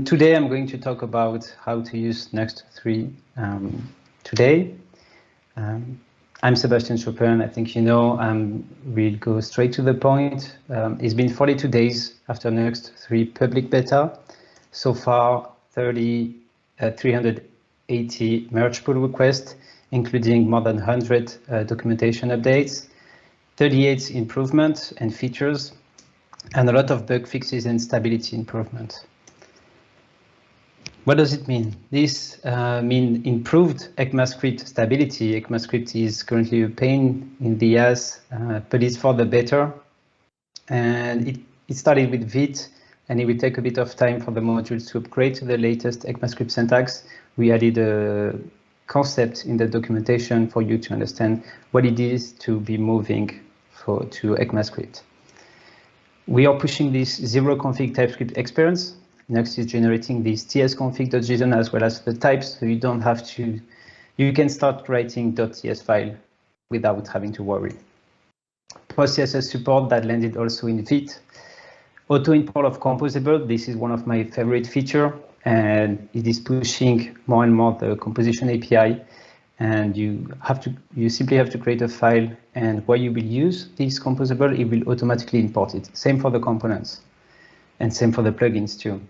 Today I'm going to talk about how to use Nuxt 3 today. I'm Sebastien Chopin, I think you know. We'll go straight to the point. It's been 42 days after Nuxt 3 public beta. So far, 380 merge pull requests, including more than 100 documentation updates, 38 improvements and features, and a lot of bug fixes and stability improvements. What does it mean? This means improved ECMAScript stability. ECMAScript is currently a pain in the ass, but it's for the better. And it started with Vite, and it will take a bit of time for the modules to upgrade to the latest ECMAScript syntax. We added a concept in the documentation for you to understand what it is to be moving to ECMAScript. We are pushing this zero config TypeScript experience. Nuxt is generating this tsconfig.json as well as the types, so you don't have to, you can start writing .ts file without having to worry. Post-CSS support that landed also in Vite. Auto import of Composable, this is one of my favorite features, and it is pushing more and more the composition API. And you simply have to create a file, and where you will use this Composable, it will automatically import it. Same for the components, and same for the plugins too.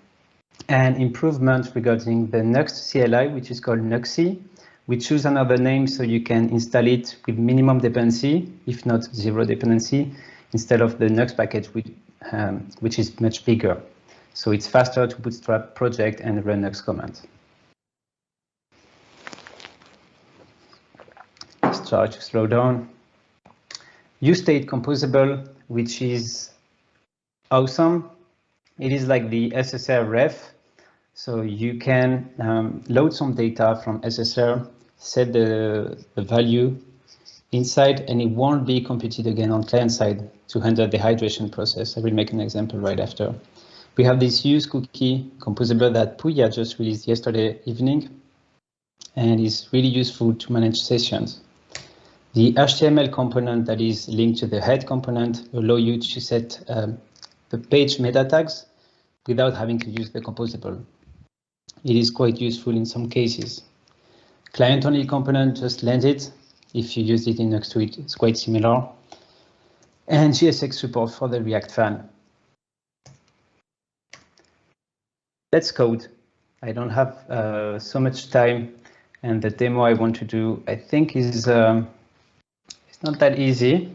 And improvement regarding the Nuxt CLI, which is called Nuxi. We choose another name so you can install it with minimum dependency, if not zero dependency, instead of the Nuxt package, which is much bigger. So it's faster to bootstrap project and run Nuxt commands. Let's try to slow down. Use state composable, which is awesome. It is like the SSR ref. So you can load some data from SSR, set the value inside, and it won't be computed again on client side to handle the hydration process. I will make an example right after. We have this use cookie composable that Puya just released yesterday evening, and is really useful to manage sessions. The HTML component that is linked to the head component allow you to set the page meta tags without having to use the composable. It is quite useful in some cases. Client-only component just landed. If you use it in Nuxt 2, it's quite similar. And JSX support for the React fan. Let's code. I don't have so much time, and the demo I want to do, I think, is it's not that easy.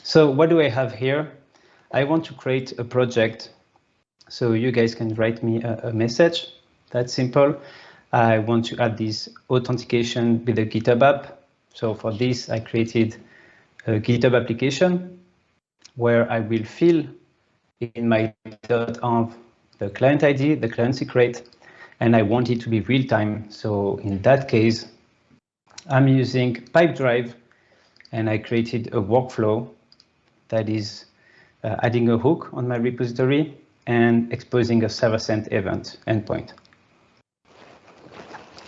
So what do I have here? I want to create a project, so you guys can write me a message. That's simple. I want to add this authentication with a GitHub app. So for this, I created a GitHub application where I will fill in my .env the client ID, the client secret, and I want it to be real time. So in that case, I'm using Pipedrive, and I created a workflow that is adding a hook on my repository and exposing a server-sent event endpoint.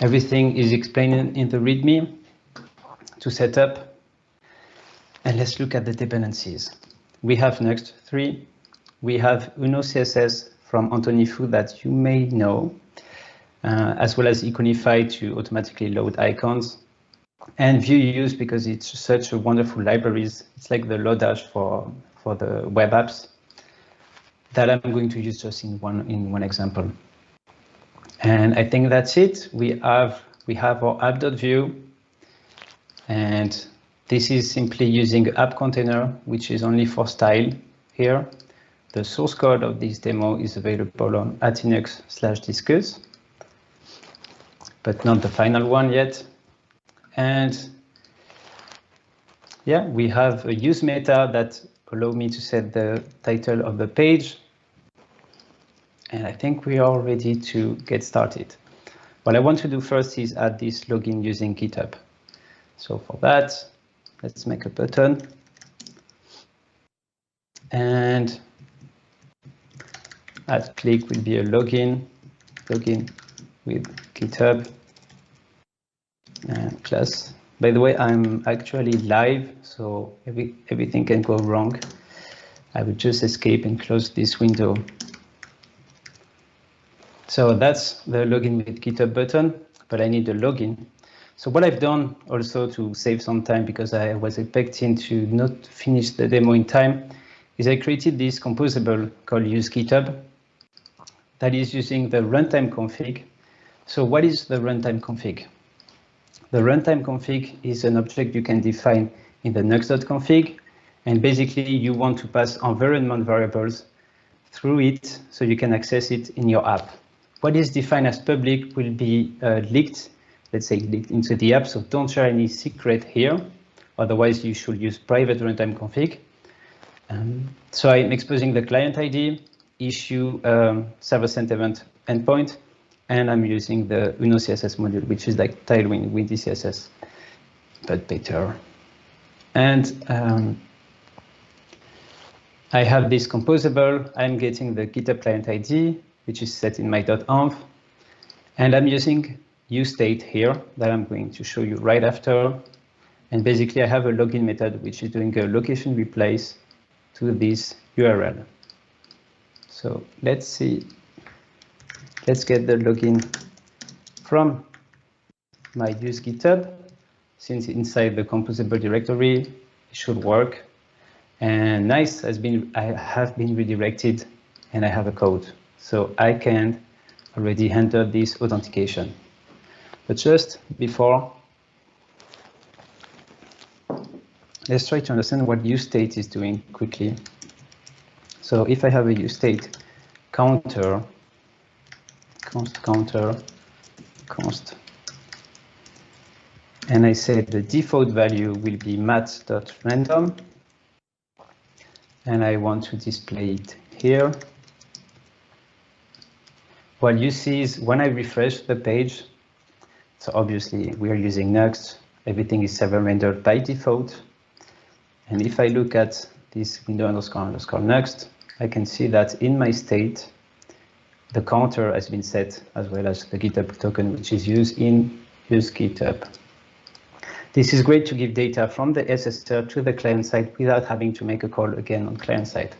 Everything is explained in the README to set up. And let's look at the dependencies. We have Nuxt 3. We have Uno CSS from Anthony Fu that you may know, as well as Iconify to automatically load icons. And Vue.js because it's such a wonderful library. It's like the Lodash for the web apps that I'm going to use just in one example. And I think that's it. We have our app.vue, and this is simply using an app container, which is only for style here. The source code of this demo is available on Atinux/discuss, but not the final one yet. And yeah, we have a use meta that allow me to set the title of the page. And I think we are ready to get started. What I want to do first is add this login using GitHub. So for that, let's make a button. And add click will be a login with GitHub. And class. By the way, I'm actually live, so everything can go wrong. I will just escape and close this window. So that's the login with GitHub button, but I need a login. So what I've done also to save some time, because I was expecting to not finish the demo in time, is I created this composable called use GitHub that is using the runtime config. So what is the runtime config? The runtime config is an object you can define in the Nuxt.config, and basically you want to pass environment variables through it so you can access it in your app. What is defined as public will be leaked, let's say leaked into the app, so don't share any secret here. Otherwise, you should use private runtime config. So I'm exposing the client ID, issue server-sent event endpoint, and I'm using the Uno CSS module, which is like Tailwind with CSS, but better. And I have this composable. I'm getting the GitHub client ID, which is set in my .env. And I'm using useState here that I'm going to show you right after. And basically, I have a login method, which is doing a location replace to this URL. So let's see. Let's get the login from my use GitHub. Since inside the composable directory, it should work. And nice, I have been redirected and I have a code. So I can already enter this authentication. But just before, let's try to understand what useState is doing quickly. So if I have a useState counter, const, and I say the default value will be mat.random, and I want to display it here. What you see is when I refresh the page, so obviously we are using Nuxt, everything is server rendered by default. And if I look at this window underscore Nuxt, I can see that in my state, the counter has been set as well as the GitHub token, which is used in use GitHub. This is great to give data from the SSR to the client side without having to make a call again on client side.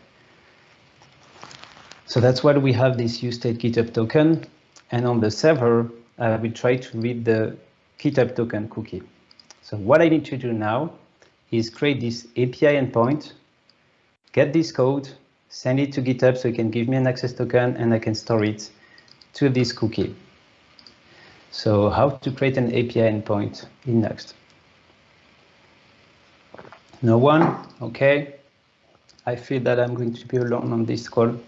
So that's why we have this useState GitHub token. And on the server, we try to read the GitHub token cookie. So what I need to do now is create this API endpoint, get this code, send it to GitHub so it can give me an access token and I can store it to this cookie. So how to create an API endpoint in Nuxt? No one? Okay. I feel that I'm going to be alone on this call.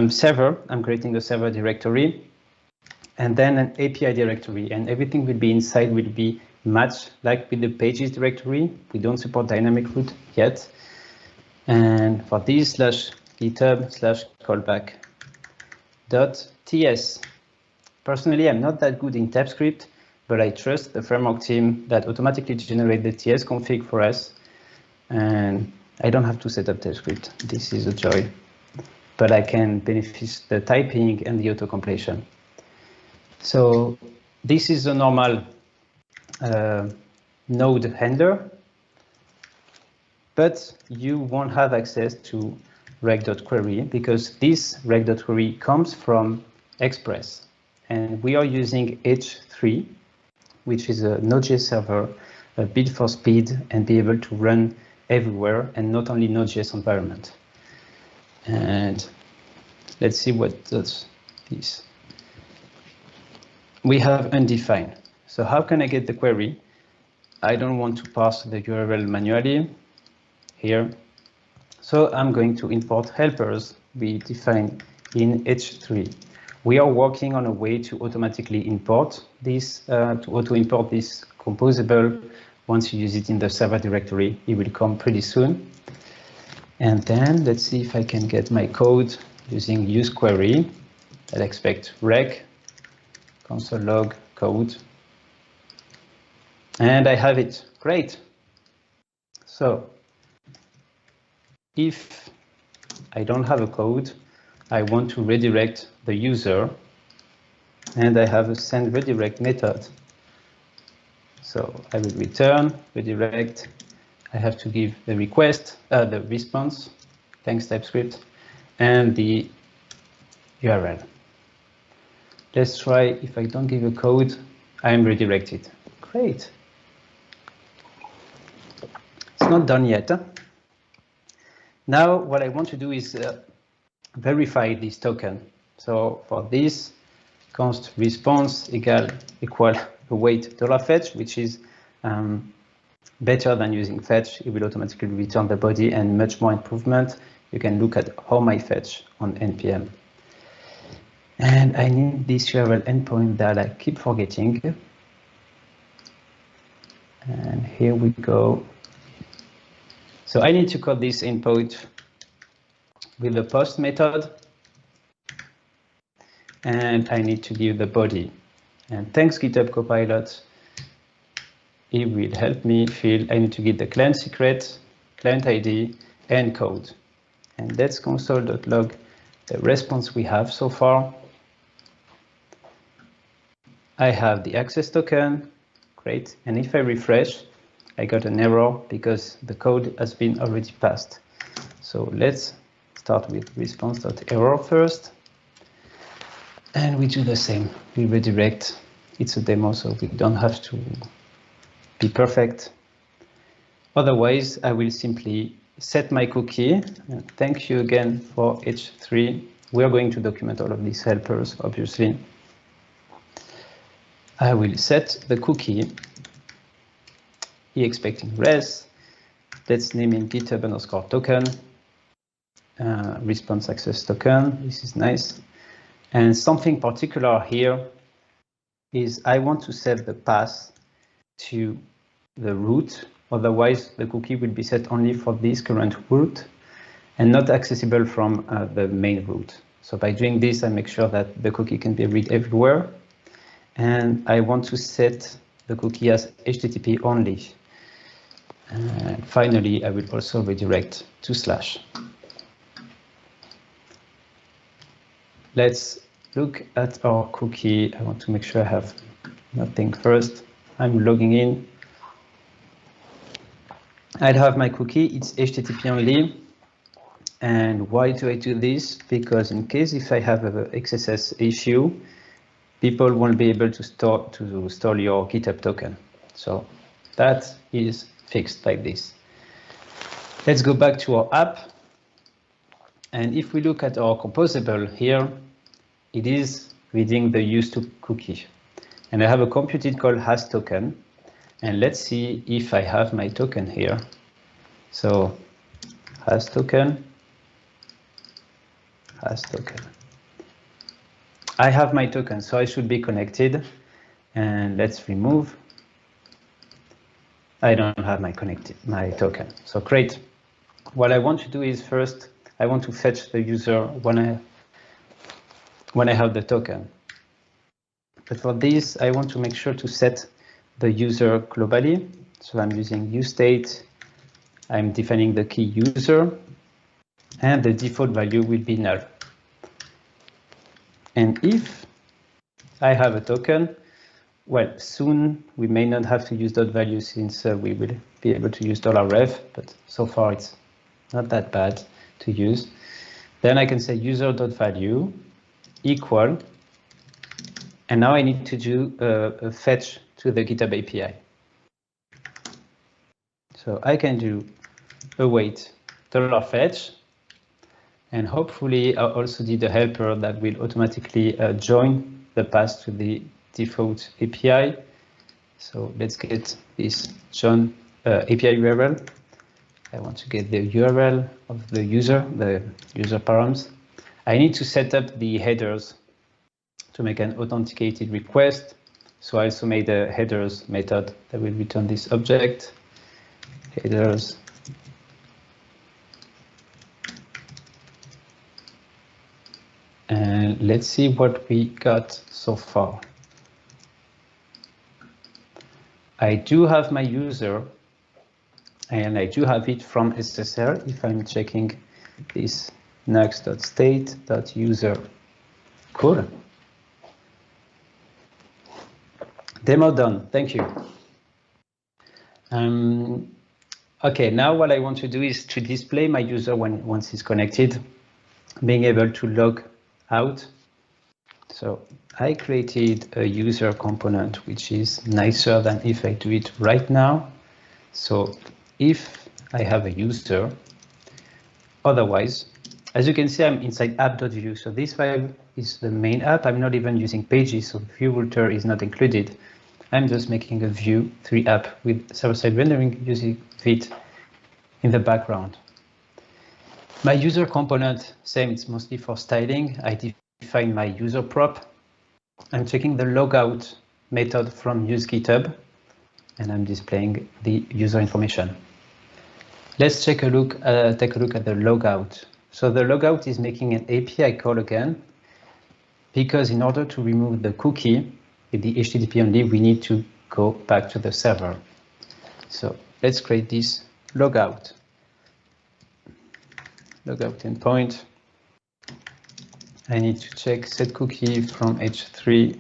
Server, I'm creating a server directory and then an API directory, and everything will be inside will be matched like with the pages directory. We don't support dynamic root yet. And for this /github/callback.ts. Personally, I'm not that good in TypeScript, but I trust the framework team that automatically generate the TS config for us. And I don't have to set up TypeScript. This is a joy. But I can benefit the typing and the auto-completion. So this is a normal node handler, but you won't have access to reg.query because this reg.query comes from Express. And we are using H3, which is a Node.js server built for speed and be able to run everywhere and not only Node.js environment. And let's see what does this. We have undefined. So how can I get the query? I don't want to parse the URL manually here. So I'm going to import helpers we define in H3. We are working on a way to automatically import this, to auto-import this composable. Once you use it in the server directory, it will come pretty soon. And then let's see if I can get my code using use query. I'll expect reg console log code. And I have it. Great. So if I don't have a code, I want to redirect the user, and I have a send redirect method. So I will return redirect. I have to give the request, the response, thanks TypeScript, and the URL. Let's try, if I don't give a code, I am redirected. Great. It's not done yet. Now what I want to do is verify this token. So for this, const response equal await $fetch, which is better than using fetch. It will automatically return the body, and much more improvement. You can look at how my fetch on npm. And I need this URL endpoint that I keep forgetting. And here we go. So I need to call this endpoint with the post method. And I need to give the body. And thanks GitHub Copilot, it will help me I need to give the client secret, client ID, and code. And let's console.log the response we have so far. I have the access token, great. And if I refresh, I got an error because the code has been already passed. So let's start with response.error first. And we do the same, we redirect. It's a demo, so we don't have to be perfect. Otherwise, I will simply set my cookie. And thank you again for H3. We are going to document all of these helpers, obviously. I will set the cookie, expecting res. Let's name it GitHub _ token, response access token. This is nice. And something particular here is I want to set the path to the root. Otherwise, the cookie will be set only for this current root and not accessible from the main root. So by doing this, I make sure that the cookie can be read everywhere. And I want to set the cookie as HTTP only. And finally, I will also redirect to /. Let's look at our cookie. I want to make sure I have nothing first. I'm logging in. I have my cookie. It's HTTP only. And why do I do this? Because in case if I have an XSS issue, people won't be able to store your GitHub token. So that is fixed like this. Let's go back to our app. And if we look at our composable here, it is reading the used cookie. And I have a computed called has token. And let's see if I have my token here. So has token. I have my token, so I should be connected. And let's remove. I don't have my token. So great. What I want to do is first, I want to fetch the user when I have the token. But for this, I want to make sure to set the user globally. So I'm using useState. I'm defining the key user, and the default value will be null. And if I have a token, well, soon we may not have to use .value since we will be able to use $ref, but so far it's not that bad to use. Then I can say user.value equal, and now I need to do a fetch to the GitHub API. So I can do await $fetch, and hopefully I also did a helper that will automatically join the path to the default API. So let's get this join API URL. I want to get the URL of the user params. I need to set up the headers to make an authenticated request. So I also made a headers method that will return this object, headers. And let's see what we got so far. I do have my user, and I do have it from SSL if I'm checking this Nuxt.state.user. Cool. Demo done. Thank you. Okay, now what I want to do is to display my user once he's connected, being able to log out. So I created a user component, which is nicer than if I do it right now. So if I have a user, otherwise, as you can see, I'm inside app.vue. So this file is the main app. I'm not even using pages, so Vue router is not included. I'm just making a Vue 3 app with server-side rendering using Vite in the background. My user component, same, it's mostly for styling. I define my user prop. I'm checking the logout method from use GitHub, and I'm displaying the user information. Let's take a look at the logout. So the logout is making an API call again, because in order to remove the cookie with the HTTP only, we need to go back to the server. So let's create this logout. Logout endpoint. I need to check set cookie from H3.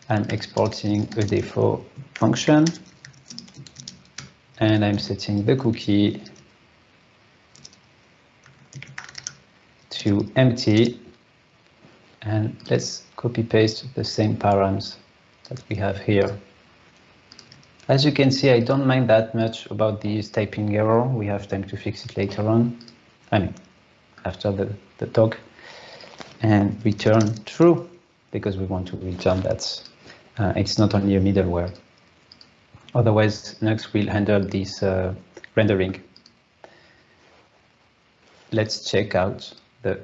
I'm exporting a default function, and I'm setting the cookie to empty. And let's copy paste the same params that we have here. As you can see, I don't mind that much about this typing error. We have time to fix it later on. I mean, after the talk. And return true, because we want to return that it's not only a middleware. Otherwise, Nuxt will handle this rendering. Let's check out the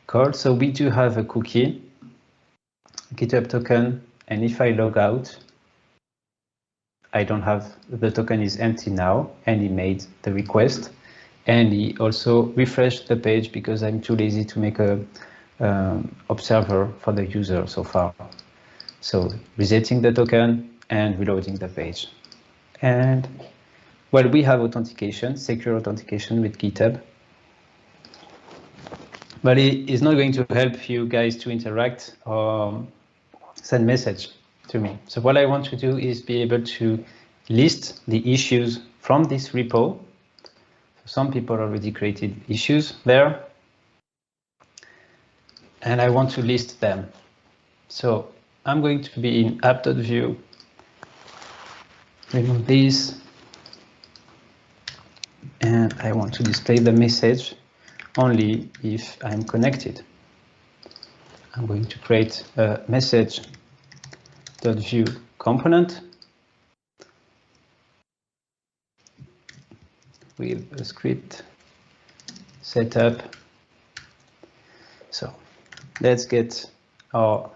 code. So we do have a cookie, GitHub token, and if I log out, I don't have, the token is empty now, and he made the request. And he also refreshed the page because I'm too lazy to make a observer for the user so far. So resetting the token and reloading the page. And well, we have authentication, secure authentication with GitHub. But it is not going to help you guys to interact or send message to me. So what I want to do is be able to list the issues from this repo. Some people already created issues there, and I want to list them. So I'm going to be in app.vue, remove this, and I want to display the message only if I'm connected. I'm going to create a message.vue component with a script setup. So let's get our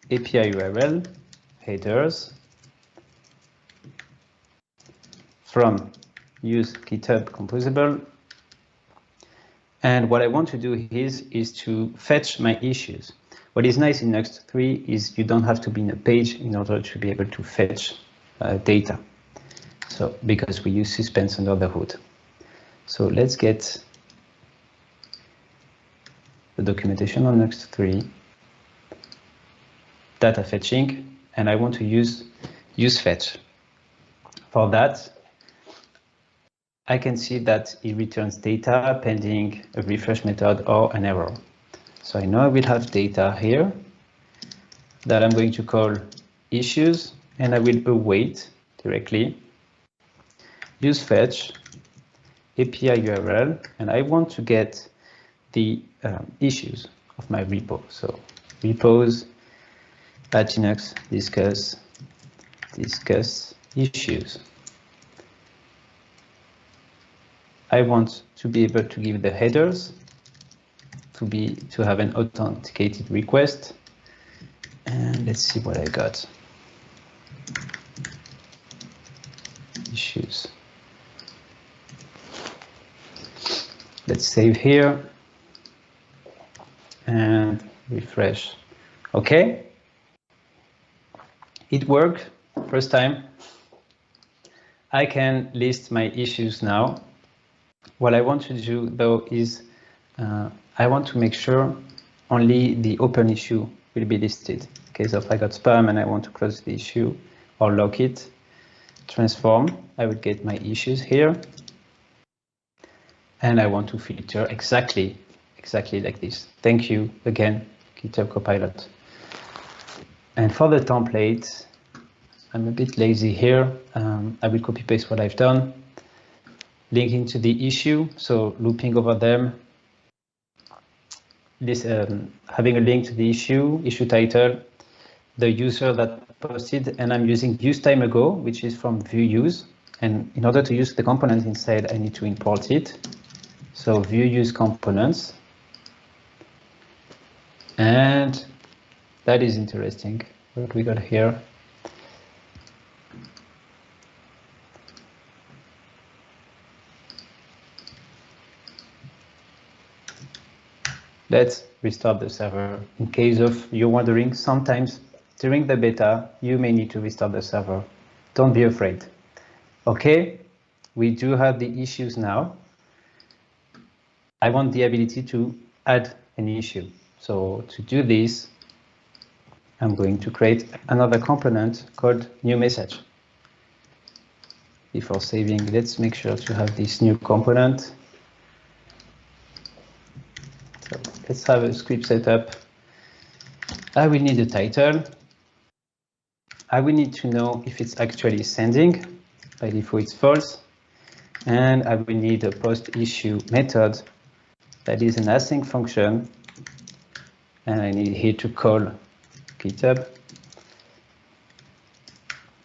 API URL headers from use GitHub Composable. And what I want to do is to fetch my issues. What is nice in Nuxt 3 is you don't have to be in a page in order to be able to fetch data. So because we use suspense under the hood. So let's get the documentation on Nuxt 3, data fetching, and I want to use fetch. For that, I can see that it returns data pending a refresh method or an error. So I know I will have data here that I'm going to call issues, and I will await directly use fetch API URL, and I want to get the issues of my repo. So repos Atinux discuss issues. I want to be able to give the headers to have an authenticated request, and let's see what I got. Issues. Let's save here and refresh. Okay, it worked first time. I can list my issues now. What I want to do though is I want to make sure only the open issue will be listed. In case of I got spam and I want to close the issue or lock it, transform, I would get my issues here. And I want to filter exactly exactly like this. Thank you again, GitHub Copilot. And for the template, I'm a bit lazy here. I will copy paste what I've done. Linking to the issue, so looping over them. This having a link to the issue title, the user that posted, and I'm using use time ago, which is from Vue use. And in order to use the component inside, I need to import it. So Vue use components. And that is interesting. What we got here? Let's restart the server. In case of you're wondering, sometimes during the beta, you may need to restart the server. Don't be afraid. Okay, we do have the issues now. I want the ability to add an issue. So to do this, I'm going to create another component called new message. Before saving, let's make sure to have this new component. So let's have a script set up. I will need a title. I will need to know if it's actually sending. By default, it's false. And I will need a post issue method that is an async function. And I need here to call GitHub.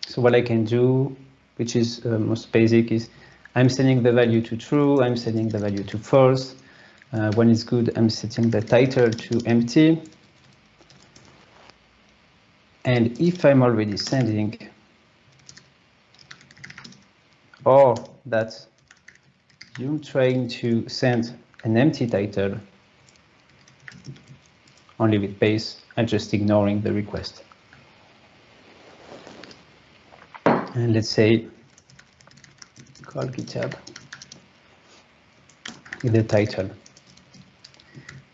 So what I can do, which is most basic, is I'm setting the value to true. I'm setting the value to false. When it's good, I'm setting the title to empty. And if I'm already sending, or that you're trying to send an empty title only with base, I'm just ignoring the request. And let's say call GitHub with the title.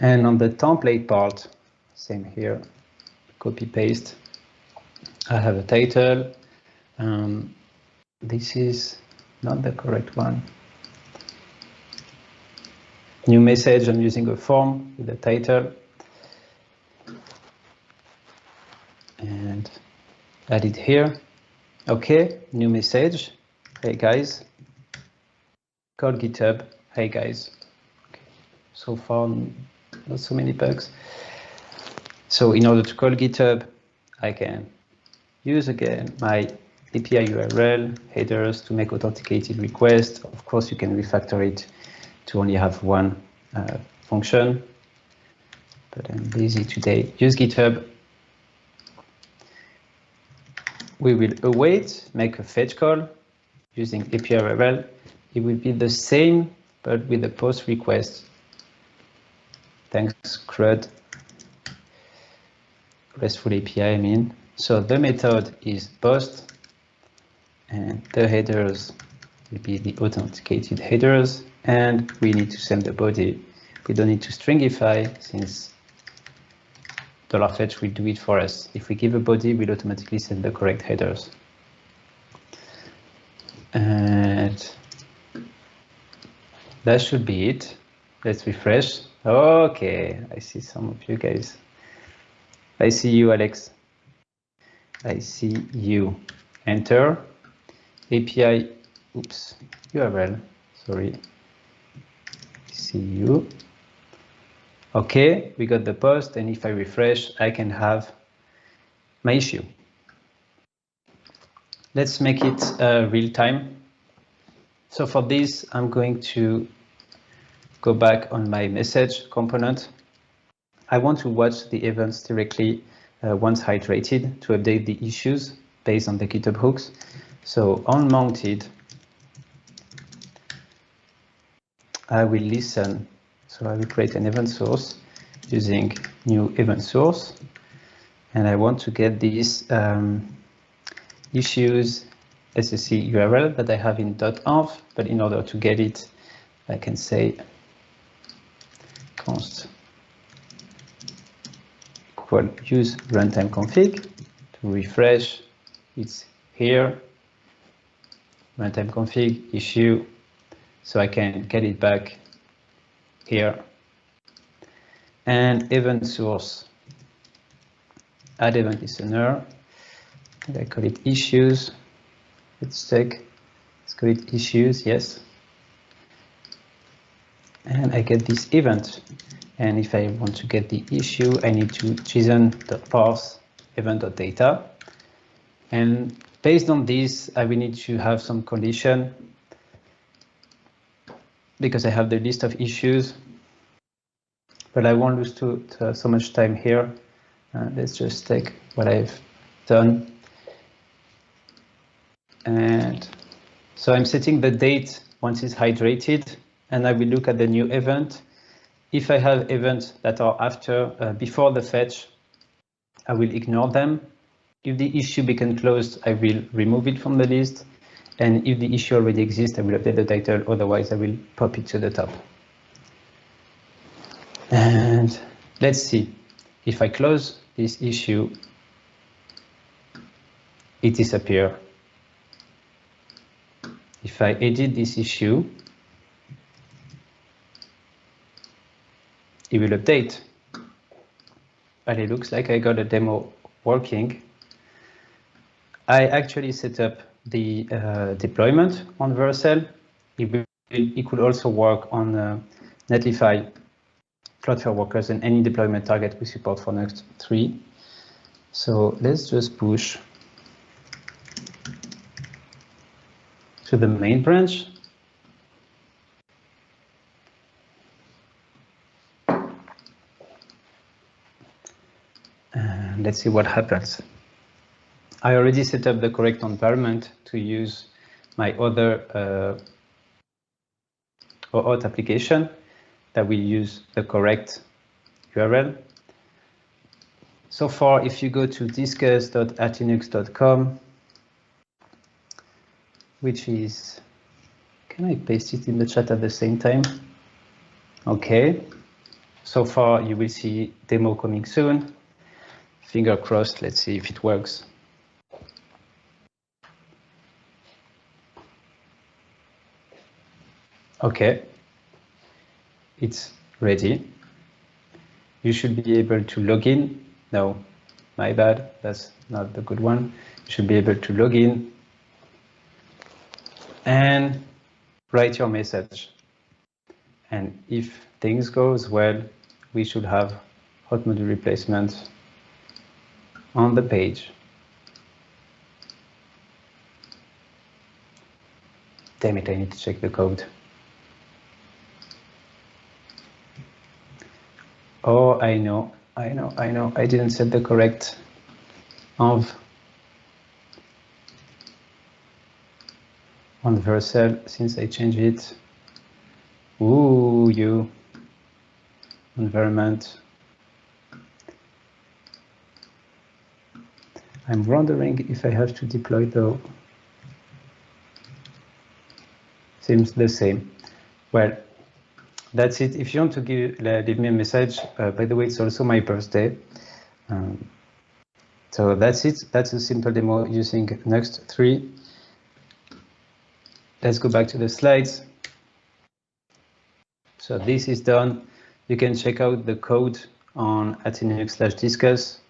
And on the template part, same here, copy paste. I have a title. This is not the correct one. New message, I'm using a form with the title. And add it here. Okay, new message. Hey guys. Call GitHub. Hey guys. Okay. So far, not so many bugs. So in order to call GitHub, I can use again my API URL headers to make authenticated requests. Of course, you can refactor it to only have one function, but I'm busy today. Use GitHub. We will await, make a fetch call using API URL. It will be the same, but with a post request. Thanks, CRUD. RESTful API, I mean. So the method is post, and the headers will be the authenticated headers, and we need to send the body. We don't need to stringify since $fetch will do it for us. If we give a body, we'll automatically send the correct headers. And that should be it. Let's refresh. Okay, I see some of you guys. I see you, Alex. I see you. Enter. API, oops, URL, sorry. See you. Okay, we got the post, and if I refresh, I can have my issue. Let's make it real time. So for this, I'm going to go back on my message component. I want to watch the events directly once hydrated to update the issues based on the GitHub hooks. So on mounted, I will listen. So I will create an event source using new event source. And I want to get these issues SSC URL that I have in .env, but in order to get it, I can say const equal use runtime config to refresh. It's here, runtime config issue, so I can get it back here and event source. Add event listener. I call it issues. Let's check. Let's call it issues. Yes. And I get this event. And if I want to get the issue, I need to JSON.parse event.data. And based on this, I will need to have some condition because I have the list of issues. But I won't lose so much time here. Let's just take what I've done. And so I'm setting the date once it's hydrated, and I will look at the new event. If I have events that are before the fetch, I will ignore them. If the issue becomes closed, I will remove it from the list. And if the issue already exists, I will update the title. Otherwise, I will pop it to the top. And let's see. If I close this issue, it disappears. If I edit this issue, it will update. But it looks like I got a demo working. I actually set up the deployment on Vercel. It could also work on Netlify, Cloudflare Workers, and any deployment target we support for Nuxt 3. So let's just push to the main branch. And let's see what happens. I already set up the correct environment to use my other OAuth application that will use the correct URL. So far, if you go to discuss.atinux.com, which is, can I paste it in the chat at the same time? Okay. So far, you will see demo coming soon. Finger crossed. Let's see if it works. Okay. It's ready. You should be able to log in. No, my bad. That's not the good one. You should be able to log in and write your message. And if things goes well, we should have hot module replacement on the page. Damn it, I need to check the code. Oh, I know. I didn't set the correct env on Vercel since I changed it. Ooh, you environment. I'm wondering if I have to deploy though. Seems the same. Well, that's it. If you want to leave me a message, by the way, it's also my birthday. So that's it. That's a simple demo using Nuxt 3. Let's go back to the slides. So this is done. You can check out the code on Atinux/discuss.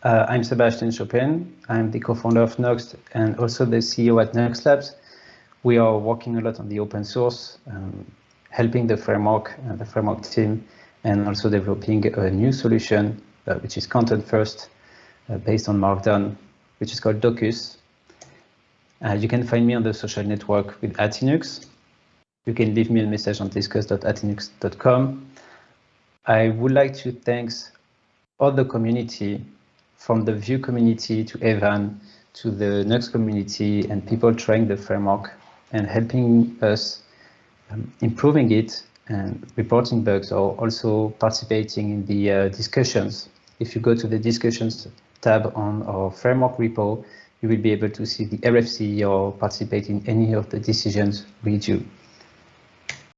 I'm Sebastien Chopin. I'm the co-founder of Nuxt and also the CEO at Nuxt Labs. We are working a lot on the open source, helping the framework team, and also developing a new solution, which is content first, based on Markdown, which is called Docus. You can find me on the social network with Atinux. You can leave me a message on discuss.atinux.com. I would like to thank all the community, from the Vue community to Evan, to the Nuxt community, and people trying the framework and helping us improving it and reporting bugs, or also participating in the discussions. If you go to the discussions tab on our framework repo, you will be able to see the RFC or participate in any of the decisions we do.